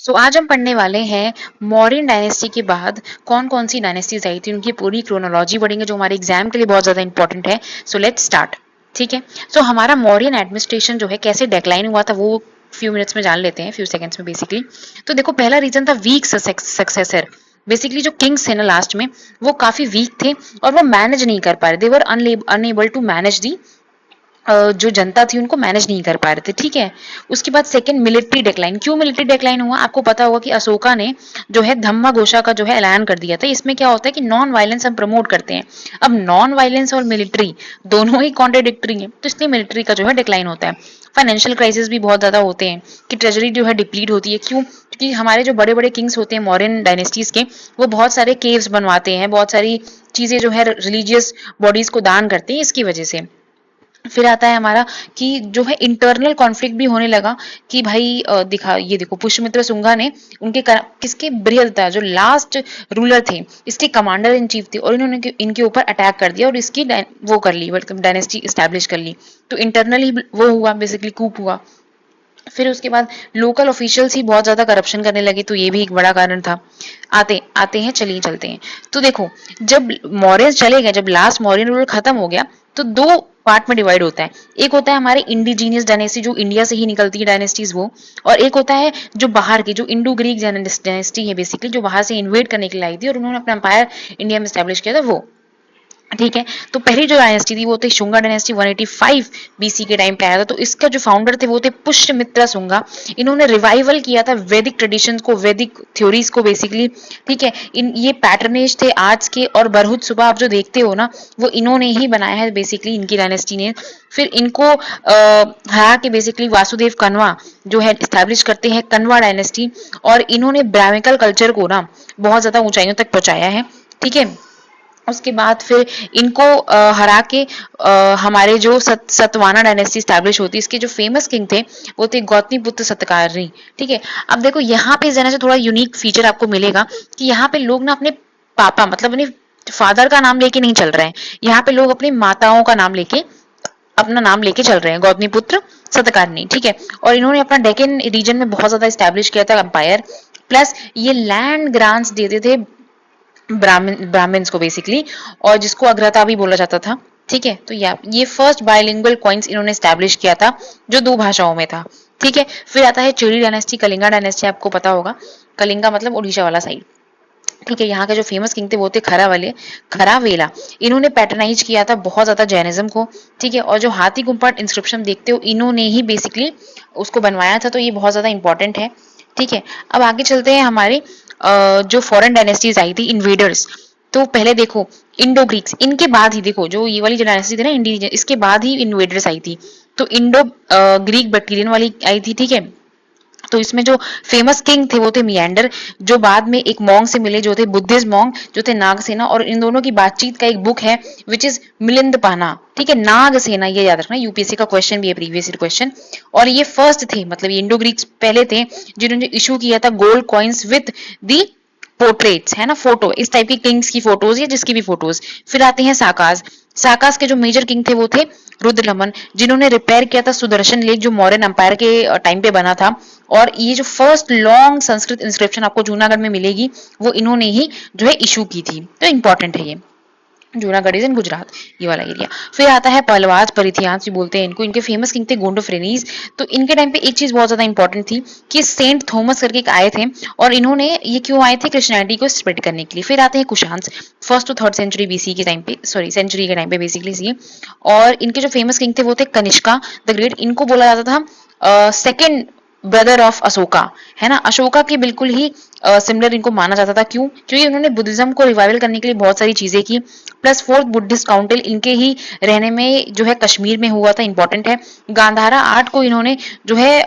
सो आज हम पढ़ने वाले हैं मौर्यन डायनेस्टी के बाद कौन कौन सी डायनेस्टीज आई थी, उनकी पूरी क्रोनोलॉजी पढ़ेंगे जो हमारे एग्जाम के लिए बहुत ज्यादा इंपॉर्टेंट है। So let's start. ठीक है। सो हमारा मौर्यन एडमिनिस्ट्रेशन जो है कैसे डेक्लाइन हुआ था वो फ्यू मिनट्स में जान लेते हैं, फ्यू सेकंड्स में बेसिकली। तो देखो, पहला रीजन था वीक सक्सेसर। बेसिकली जो किंग्स थे ना लास्ट में, वो काफी वीक थे और वो मैनेज नहीं कर पा रहे, दे वर अनएबल टू मैनेज दी, जो जनता थी उनको मैनेज नहीं कर पा रहे थे। ठीक है। उसके बाद सेकंड, मिलिट्री डिक्लाइन। क्यों मिलिट्री डिक्लाइन हुआ? आपको पता होगा कि अशोका ने जो है धम्मा घोषा का जो है ऐलान कर दिया था। इसमें क्या होता है कि नॉन वायलेंस हम प्रमोट करते हैं। अब नॉन वायलेंस और मिलिट्री दोनों ही कॉन्ट्राडिक्टरी हैं, तो इसलिए मिलिट्री का जो है डिक्लाइन होता है। फाइनेंशियल क्राइसिस भी बहुत ज्यादा होते हैं कि ट्रेजरी जो है डिप्लीट होती है। क्यों? क्योंकि हमारे जो बड़े बड़े किंग्स होते हैं मॉडर्न डायनेस्टीज के, वो बहुत सारे केव्स बनवाते हैं, बहुत सारी चीजें जो है रिलीजियस बॉडीज को दान करते हैं, इसकी वजह से। फिर आता है हमारा कि जो है इंटरनल कॉन्फ्लिक्ट भी होने लगा कि भाई दिखा, ये देखो पुष्यमित्र शुंगा ने उनके किसके, बृहदता जो लास्ट रूलर थे, इसके कमांडर इन चीफ थे, और इन्होंने इनके ऊपर अटैक कर दिया और इसकी वो कर ली, डायनेस्टी स्टैब्लिश कर ली। तो इंटरनली वो हुआ, बेसिकली कूप हुआ। फिर उसके बाद लोकल ऑफिशियल्स ही बहुत ज्यादा करप्शन करने लगे, तो ये भी एक बड़ा कारण था। आते आते हैं, चलिए चलते हैं। तो देखो, जब मौर्य चले गए, जब लास्ट मौर्यन रूल खत्म हो गया, तो दो पार्ट में डिवाइड होता है। एक होता है हमारे इंडिजीनियस डायनेस्टी, जो इंडिया से ही निकलती है डायनेस्टीज, वो। और एक होता है जो बाहर की, जो इंडो ग्रीक डायनेस्टी है, बेसिकली जो बाहर से इन्वेट करने के लिए आई थी और उन्होंने अपना एम्पायर इंडिया में स्टैब्लिश किया था, वो। ठीक है। तो पहली जो डायनेस्टी थी वो थी शुंगा डायनेस्टी, 185 बीसी के टाइम पे आया था। तो इसका जो फाउंडर थे वो थे पुष्यमित्रा शुंगा। इन्होंने रिवाइवल किया था वैदिक ट्रेडिशंस को, वैदिक थ्योरीज को, बेसिकली। ठीक है। इन ये पैटर्नेज थे आज के, और बरहुत सुबह आप जो देखते हो ना, वो इन्होंने ही बनाया है, बेसिकली इनकी डायनेस्टी ने। फिर इनको हरा के बेसिकली वासुदेव कन्वा जो है स्टैब्लिश करते हैं कन्वा डायनेस्टी, और इन्होंने ब्राह्मिकल कल्चर को ना बहुत ज्यादा ऊंचाइयों तक पहुंचाया है। ठीक है। उसके बाद फिर इनको हरा के हमारे जो सतवाना डायनेस्टी स्टैब्लिश होती है। इसके जो फेमस किंग थे वो थे गौतमीपुत्र सतकर्णी। ठीक है। अब देखो, यहाँ पे जाने से थोड़ा यूनिक फीचर आपको मिलेगा कि यहाँ पे लोग ना अपने पापा, मतलब अपने फादर का नाम लेके नहीं चल रहे हैं। यहाँ पे लोग अपनी माताओं का नाम लेके, अपना नाम लेके चल रहे हैं, गौतमीपुत्र सतकर्णी। ठीक है। और इन्होंने अपना डेक्कन रीजन में बहुत ज्यादा स्टैब्लिश किया था एम्पायर। प्लस ये लैंड ग्रांट्स देते थे ब्राह्मण्स को, बेसिकली, और जिसको अग्रता भी बोला जाता था। ठीक है। तो ये फर्स्ट बायलिंगुअल कॉइन्स इन्होंने स्टैब्लिश किया था, जो दो भाषाओं में था। ठीक है। फिर आता है चेरी डायनेस्टी, कलिंगा डायनेस्टी, आपको पता होगा। कलिंगा मतलब उड़ीसा वाला साइड। ठीक है। यहाँ के जो फेमस किंग थे वो थे खरावेला। इन्होंने पैटर्नाइज किया था बहुत ज्यादा जैनिज्म को। ठीक है। और जो हाथी गुम्फा इंस्क्रिप्शन देखते हो, इन्होंने ही बेसिकली उसको बनवाया था, तो ये बहुत ज्यादा इंपॉर्टेंट है। ठीक है। अब आगे चलते हैं, हमारे जो फॉरेन डायनेस्टीज आई थी, इन्वेडर्स। तो पहले देखो, इंडो ग्रीक्स, इनके बाद ही देखो जो ये वाली जो डायनेस्टी थी ना इंडियन, इसके बाद ही इन्वेडर्स आई थी। तो इंडो ग्रीक बैक्टीरियन वाली आई थी। ठीक है। तो इसमें जो फेमस किंग थे वो थे मियांडर, जो बाद में एक मॉन्ग से मिले, जो थे बुद्धिस्ट मॉन्ग, जो थे नागसेना। और इन दोनों की बातचीत का एक बुक है विच इज मिलिंद पाना। ठीक है। नागसेना, ये याद रखना, यूपीएससी का क्वेश्चन भी है, प्रीवियस ईयर क्वेश्चन। और ये फर्स्ट थे, मतलब ये इंडो ग्रीक्स पहले थे जिन्होंने इशू किया था gold coins with the portraits, है ना, फोटो, इस टाइप की किंग्स की फोटोज या जिसकी भी फोटोज। फिर आते हैं साकाज। साकाज के जो मेजर किंग थे वो थे रुद्रलमन, जिन्होंने रिपेयर किया था सुदर्शन लेक, जो मौर्यन एम्पायर के टाइम पे बना था। और ये जो फर्स्ट लॉन्ग संस्कृत इंस्क्रिप्शन आपको जूनागढ़ में मिलेगी, वो इन्होंने ही जो है इशू की थी। तो इंपॉर्टेंट है ये। जूनागढ़ इज इन गुजरात, ये वाला एरिया। फिर आता है पलवाज परिथियांस भी बोलते हैं इनको। इनके फेमस किंग थे गोंडोफ्रेनीज। तो इनके टाइम पे एक चीज बहुत ज्यादा इंपॉर्टेंट थी कि सेंट थॉमस करके एक आए थे, और इन्होंने ये क्यों आए थे, क्रिश्चियनिटी को स्प्रेड करने के लिए। फिर आते हैं Kushans, first to third century BC के टाइम पे, सॉरी सेंचुरी के टाइम पे बेसिकली सी। और इनके जो फेमस किंग थे वो थे कनिष्का द ग्रेट। इनको बोला जाता था सेकेंड ब्रदर ऑफ अशोका, है ना। अशोका के बिल्कुल ही सिमिलर इनको माना जाता था। क्यों? क्योंकि उन्होंने बुद्धिज्म को रिवाइवल करने के लिए बहुत सारी चीजें की। प्लस फोर्थ बुद्धिस्ट काउंसिल इनके ही रहने में जो है कश्मीर में हुआ था, इंपॉर्टेंट है। गांधारा आर्ट को इन्होंने जो है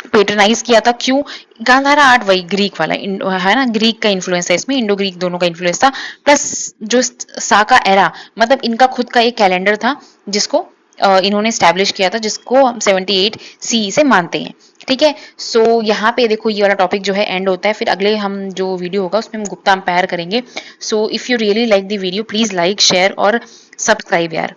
पेट्रनाइज किया था। क्यों? गांधारा आर्ट वही ग्रीक वाला है ना, ग्रीक का इन्फ्लुएंस है इसमें, इंडो ग्रीक दोनों का इन्फ्लुएंस था। प्लस जो साका एरा, मतलब इनका खुद का एक कैलेंडर था जिसको इन्होंने स्टैब्लिश किया था, जिसको हम 78 सी से मानते हैं। ठीक है। सो यहाँ पे देखो, ये वाला टॉपिक जो है एंड होता है। फिर अगले हम जो वीडियो होगा उसमें हम गुप्ता एम्पायर करेंगे। So if you really like the video, please like, share और सब्सक्राइब यार।